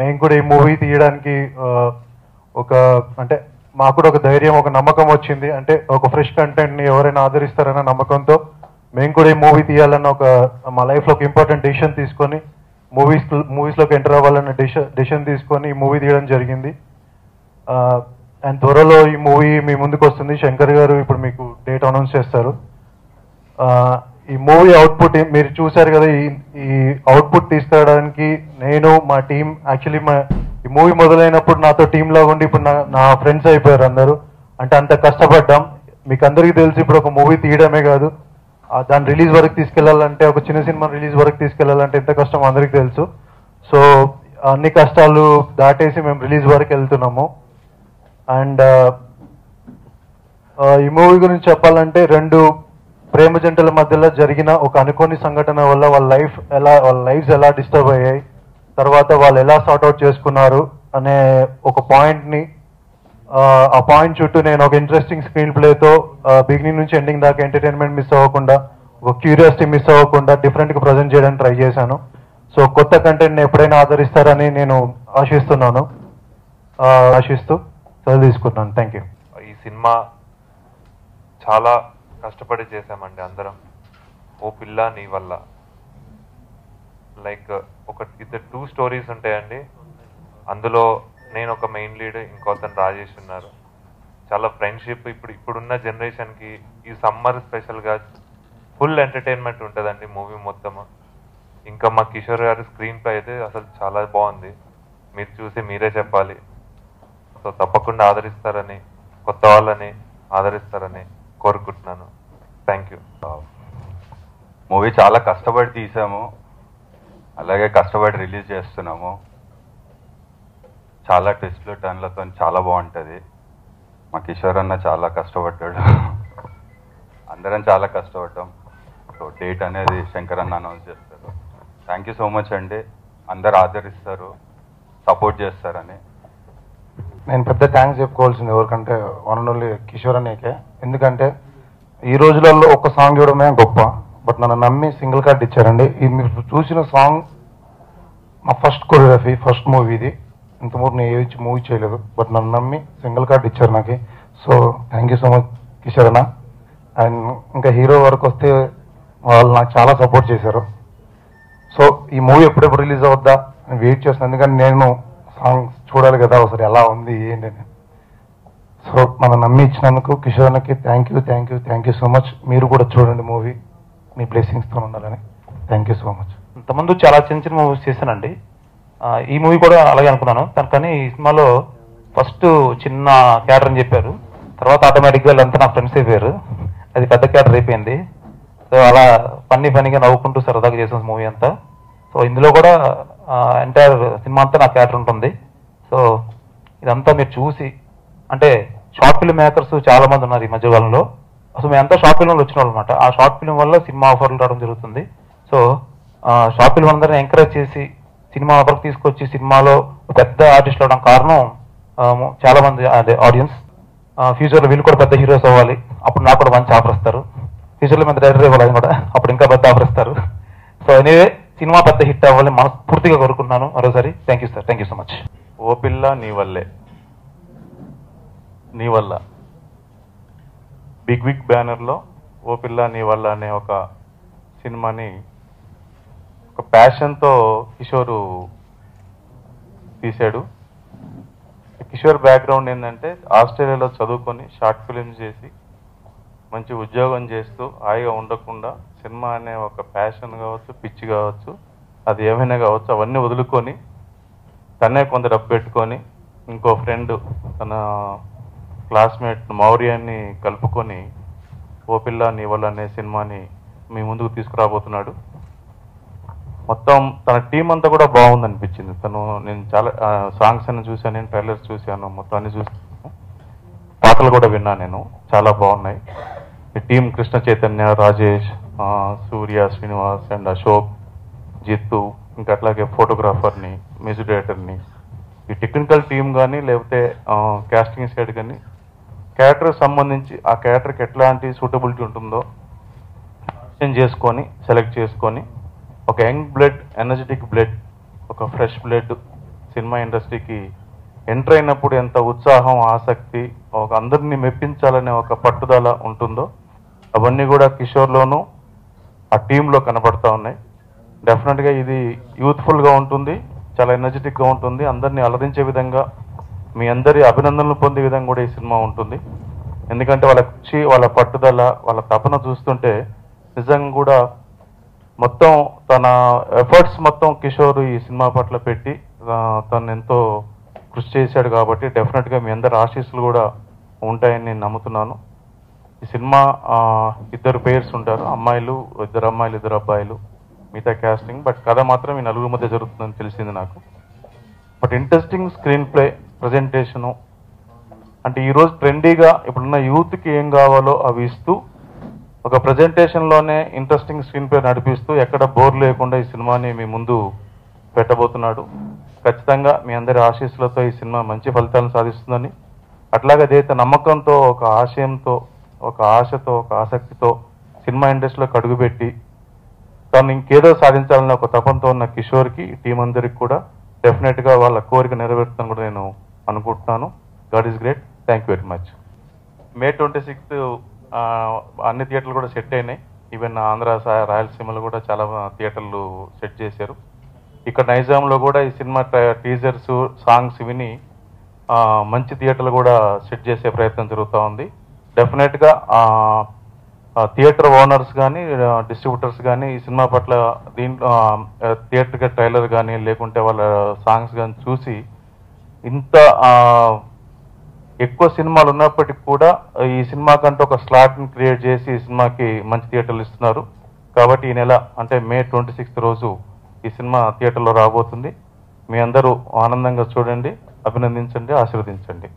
మేము కూడా ఈ మూవీ తీయడానికి ఒక అంటే మాకు కూడా ఒక ధైర్యం, ఒక నమ్మకం వచ్చింది. అంటే ఒక ఫ్రెష్ కంటెంట్ని ఎవరైనా ఆదరిస్తారన్న నమ్మకంతో మేము కూడా ఈ మూవీ తీయాలన్న మా లైఫ్లో ఒక ఇంపార్టెంట్ డెసిషన్ తీసుకొని మూవీస్లోకి ఎంటర్ అవ్వాలన్న డెసిషన్ తీసుకొని ఈ మూవీ తీయడం జరిగింది. అండ్ త్వరలో ఈ మూవీ మీ ముందుకు వస్తుంది. శంకర్ గారు ఇప్పుడు మీకు డేట్ అనౌన్స్ చేస్తారు. ఈ మూవీ అవుట్పుట్ మీరు చూశారు కదా. ఈ అవుట్పుట్ తీసుకురావడానికి నేను మా టీం యాక్చువల్లీ ఈ మూవీ మొదలైనప్పుడు నాతో టీంలో ఉండి ఇప్పుడు నా ఫ్రెండ్స్ అయిపోయారు అందరూ. అంటే అంత కష్టపడ్డాం. మీకు అందరికీ తెలుసు, ఇప్పుడు ఒక మూవీ తీయడమే కాదు, దాని రిలీజ్ వరకు తీసుకెళ్లాలంటే, ఒక చిన్న సినిమా రిలీజ్ వరకు తీసుకెళ్లాలంటే ఎంత కష్టం అందరికీ తెలుసు. సో అన్ని కష్టాలు దాటేసి మేము రిలీజ్ వరకు వెళ్తున్నాము. అండ్ ఈ మూవీ గురించి చెప్పాలంటే, రెండు ప్రేమ జంటల మధ్యలో జరిగిన ఒక అనుకోని సంఘటన వల్ల వాళ్ళ లైఫ్స్ ఎలా డిస్టర్బ్ అయ్యాయి, తర్వాత వాళ్ళు ఎలా సార్ట్అవుట్ చేసుకున్నారు అనే ఒక పాయింట్ని, ఆ పాయింట్ చుట్టూ నేను ఒక ఇంట్రెస్టింగ్ స్క్రీన్ ప్లేతో బిగినింగ్ నుంచి ఎండింగ్ దాకా ఎంటర్టైన్మెంట్ మిస్ అవ్వకుండా, ఒక క్యూరియాసిటీ మిస్ అవ్వకుండా డిఫరెంట్గా ప్రజెంట్ చేయడానికి ట్రై చేశాను. సో కొత్త కంటెంట్ని ఎప్పుడైనా ఆదరిస్తారని నేను ఆశిస్తూ సెలవు తీసుకుంటున్నాను. Thank you. ఈ సినిమా చాలా కష్టపడి చేశామండి అందరం. ఓ పిల్ల నీ వల్ల లైక్ ఇద్దరు 2 స్టోరీస్ ఉంటాయండి. అందులో నేను ఒక మెయిన్ లీడ్, ఇంకోతను రాజేష్ ఉన్నారు. చాలా ఫ్రెండ్షిప్. ఇప్పుడున్న జనరేషన్కి ఈ సమ్మర్ స్పెషల్గా ఫుల్ ఎంటర్టైన్మెంట్ ఉంటుందండి మూవీ మొత్తము. ఇంకా మా కిషోర్ గారి స్క్రీన్ ప్లే అయితే అసలు చాలా బాగుంది. మీరు చూసి మీరే చెప్పాలి. సో తప్పకుండా ఆదరిస్తారని, కొత్త వాళ్ళని ఆదరిస్తారని కోరుకుంటున్నాను. Thank you. మూవీ చాలా కష్టపడి తీసాము, అలాగే కష్టపడి రిలీజ్ చేస్తున్నాము. చాలా ట్విస్ట్లు టర్న్లతో చాలా బాగుంటుంది. మా కిషోర్ అన్న చాలా కష్టపడ్డాడు, అందరం చాలా కష్టపడ్డాం. సో డేట్ అనేది శంకర్ అన్న అనౌన్స్ చేస్తారు. థ్యాంక్ యూ సో మచ్ అండి. అందరు ఆదరిస్తారు, సపోర్ట్ చేస్తారని. నేను పెద్ద థ్యాంక్స్ చెప్పుకోవాల్సింది ఎవరికంటే వన్ అండ్ ఓన్లీ కిషోర్ అన్నయ్యకే. ఎందుకంటే ఈ రోజులలో ఒక సాంగ్ ఇవ్వడమే గొప్ప, బట్ నన్ను నమ్మి సింగిల్ కార్డ్ ఇచ్చారండి. ఇది మీరు చూసిన సాంగ్ మా ఫస్ట్ కొరియోగ్రఫీ, ఫస్ట్ మూవీ ఇది. ఇంతవరకు నేను ఏ మూవీ చేయలేదు, బట్ నన్ను నమ్మి సింగిల్ కార్డ్ ఇచ్చారు నాకు. So thank you so much Kishore అన్న. అండ్ ఇంకా హీరో వరకు వస్తే వాళ్ళు నాకు చాలా సపోర్ట్ చేశారు. సో ఈ మూవీ ఎప్పుడెప్పుడు రిలీజ్ అవుద్దా అని వెయిట్ చేస్తున్నాను, ఎందుకంటే నేను సాంగ్ చూడాలి కదా ఒకసారి ఎలా ఉంది ఏంటని. సో మనం నమ్మి ఇచ్చినందుకు కిషోర్ అన్నకి థ్యాంక్ యూ సో మచ్. మీరు కూడా చూడండి మూవీ, మీ బ్లెస్సింగ్స్తో ఉండాలని. Thank you so much. ఇంతకుముందు చాలా చిన్న మూవీస్ చేశానండి. ఈ మూవీ కూడా అలాగే అనుకున్నాను. కానీ ఈ సినిమాలో ఫస్ట్ చిన్న క్యారెక్టర్ అని చెప్పారు, తర్వాత ఆటోమేటిక్గా వీళ్ళంతా నా ఫ్రెండ్స్ అయిపోయారు. అది పెద్ద క్యారెక్టర్ అయిపోయింది. సో అలా ఫన్నీగా నవ్వుకుంటూ సరదాగా చేసిన మూవీ అంతా. సో ఇందులో కూడా ఎంటైర్ సినిమా అంతా నా క్యారెక్టర్ ఉంటుంది. సో ఇదంతా మీరు చూసి, అంటే షార్ట్ ఫిల్మ్ మేకర్స్ చాలా మంది ఉన్నారు ఈ మధ్యకాలంలో. అసలు మేమంతా షార్ట్ ఫిల్మ్లో వచ్చిన వాళ్ళు అనమాట. ఆ షార్ట్ ఫిల్మ్ వల్ల సినిమా ఆఫర్లు రావడం జరుగుతుంది. సో షార్ట్ ఫిల్మ్ అందరినీ ఎంకరేజ్ చేసి సినిమా వరకు తీసుకొచ్చి సినిమాలో పెద్ద ఆర్టిస్ట్ అవడం కారణం చాలా మంది అదే ఆడియన్స్. ఫ్యూచర్లో వీళ్ళు కూడా పెద్ద హీరోస్ అవ్వాలి, అప్పుడు నాకు కూడా మంచి ఆఫర్ ఇస్తారు. ఫ్యూచర్లో మంది డైరెక్టర్ ఇవ్వాలి కూడా, అప్పుడు ఇంకా పెద్ద ఆఫర్ ఇస్తారు. సో ఎనీవే సినిమా పెద్ద హిట్ అవ్వాలని మనస్ఫూర్తిగా కోరుకుంటున్నాను. మరోసారి thank you sir, thank you so much. ఓ పిల్ల నీ వల్లే, నీ వల్ల బిగ్ బ్యానర్లో ఓ పిల్ల నీ వల్ల అనే ఒక సినిమాని ఒక ప్యాషన్తో కిషోరు తీశాడు. కిషోర్ బ్యాక్గ్రౌండ్ ఏంటంటే ఆస్ట్రేలియాలో చదువుకొని షార్ట్ ఫిలిమ్స్ చేసి మంచి ఉద్యోగం చేస్తూ హాయిగా ఉండకుండా సినిమా అనే ఒక ప్యాషన్ కావచ్చు, పిచ్చి కావచ్చు, అది ఏమైనా కావచ్చు, అవన్నీ వదులుకొని తనే కొంత డబ్బు పెట్టుకొని ఇంకో ఫ్రెండ్ తన క్లాస్మేట్ మౌర్యాన్ని కలుపుకొని ఓ పిల్ల నీ వల్ల అనే సినిమాని మీ ముందుకు తీసుకురాబోతున్నాడు. మొత్తం తన టీం అంతా కూడా బాగుందనిపించింది. నేను చాలా సాంగ్స్ అన్ని చూశాను, నేను ట్రైలర్స్ చూశాను, మొత్తం అన్ని చూసాను, పాటలు కూడా విన్నాను నేను, చాలా బాగున్నాయి. ఈ టీం కృష్ణ చైతన్య, రాజేష్, సూర్య, శ్రీనివాస్ అండ్ అశోక్, జిత్తు, ఇంకా అట్లాగే ఫోటోగ్రాఫర్ని, మ్యూజిక్ డైరెక్టర్ని, ఈ టెక్నికల్ టీం కానీ లేకపోతే కాస్టింగ్ సైడ్ కానీ క్యారెక్టర్కి సంబంధించి ఆ క్యారెక్టర్కి ఎట్లాంటి సూటబిలిటీ ఉంటుందో చేసుకొని సెలెక్ట్ చేసుకొని ఒక యంగ్ బ్లడ్, ఎనర్జెటిక్ బ్లడ్, ఒక ఫ్రెష్ బ్లడ్ సినిమా ఇండస్ట్రీకి ఎంటర్ అయినప్పుడు ఎంత ఉత్సాహం, ఆసక్తి, ఒక అందరినీ మెప్పించాలనే ఒక పట్టుదల ఉంటుందో అవన్నీ కూడా కిషోర్లోనూ ఆ టీంలో కనబడతా ఉన్నాయి. డెఫినెట్గా ఇది యూత్ఫుల్గా ఉంటుంది, చాలా ఎనర్జెటిక్గా ఉంటుంది, అందరినీ అలరించే విధంగా, మీ అందరి అభినందనలు పొందే విధంగా కూడా ఈ సినిమా ఉంటుంది. ఎందుకంటే వాళ్ళ కృషి, వాళ్ళ పట్టుదల, వాళ్ళ తపన చూస్తుంటే నిజంగా కూడా మొత్తం తన ఎఫర్ట్స్ మొత్తం కిషోర్ ఈ సినిమా పట్ల పెట్టి తను ఎంతో కృషి చేశాడు. కాబట్టి డెఫినెట్గా మీ అందరి ఆశీస్సులు కూడా ఉంటాయని నేను నమ్ముతున్నాను. ఈ సినిమా ఇద్దరు పేర్స్ ఉంటారు, అమ్మాయిలు, ఇద్దరు అమ్మాయిలు, ఇద్దరు అబ్బాయిలు, మిగతా క్యాస్టింగ్. బట్ కథ మాత్రం ఈ నలుగురు మధ్య జరుగుతుందని తెలిసింది నాకు. But interesting screen play, presentation, అంటే ఈరోజు ట్రెండీగా ఇప్పుడున్న యూత్కి ఏం కావాలో అవి ఇస్తూ ఒక ప్రజెంటేషన్లోనే ఇంట్రెస్టింగ్ స్క్రీన్ ప్లే నడిపిస్తూ ఎక్కడ బోర్ లేకుండా ఈ సినిమాని మీ ముందు పెట్టబోతున్నాడు. ఖచ్చితంగా మీ అందరి ఆశీస్సులతో ఈ సినిమా మంచి ఫలితాలను సాధిస్తుందని, అట్లాగే అదైతే నమ్మకంతో, ఒక ఆశయంతో, ఒక ఆశతో, ఒక ఆసక్తితో సినిమా ఇండస్ట్రీలోకి అడుగుపెట్టి తను ఇంకేదో సాధించాలన్న ఒక తపంతో ఉన్న కిషోర్కి, టీం అందరికి కూడా డెఫినెట్గా వాళ్ళ కోరిక నెరవేరుతుందని కూడా నేను అనుకుంటున్నాను. God is great. Thank you very much. May 26 అన్ని థియేటర్లు కూడా సెట్ అయినాయి. ఈవెన్ ఆంధ్ర, రాయలసీమలో కూడా చాలా థియేటర్లు సెట్ చేశారు. ఇక్కడ నైజాంలో కూడా ఈ సినిమా టీజర్స్, సాంగ్స్ విని మంచి థియేటర్లు కూడా సెట్ చేసే ప్రయత్నం జరుగుతూ ఉంది. డెఫినెట్గా థియేటర్ ఓనర్స్ కానీ, డిస్ట్రిబ్యూటర్స్ కానీ ఈ సినిమా పట్ల దీంట్లో థియేటర్గా ట్రైలర్ కానీ లేకుంటే వాళ్ళ సాంగ్స్ కానీ చూసి ఇంత ఎక్కువ సినిమాలు ఉన్నప్పటికీ కూడా ఈ సినిమా కంటే ఒక స్లాట్ని క్రియేట్ చేసి ఈ సినిమాకి మంచి థియేటర్లు ఇస్తున్నారు. కాబట్టి ఈ నెల అంటే May 26 రోజు ఈ సినిమా థియేటర్లో రాబోతుంది. మీ అందరూ ఆనందంగా చూడండి, అభినందించండి, ఆశీర్వదించండి.